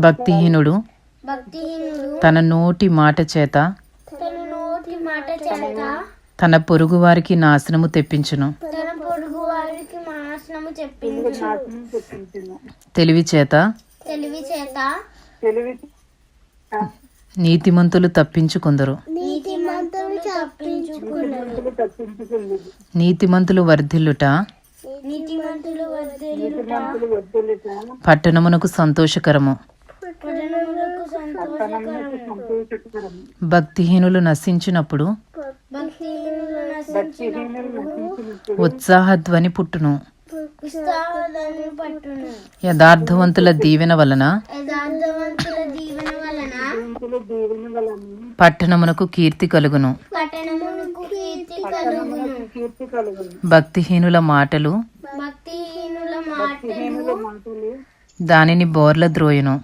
భక్తిహీనుడు తన నోటి మాట చేత తన పొరుగువారికి నాశనము తెప్పించును. తెలివి చేత నీతిమంతులు తప్పించుకుందరు. నీతిమంతులు వర్ధిల్లుట పట్టణమునకు సంతోషకరము. భక్తిహీనులు నశించినప్పుడు ఉత్సాహధ్వని పుట్టును. యథార్థవంతుల దీవెన వలన పట్టణమునకు కీర్తి కలుగును. భక్తిహీనుల మాటలు దానిని బోర్ల ద్రోయును.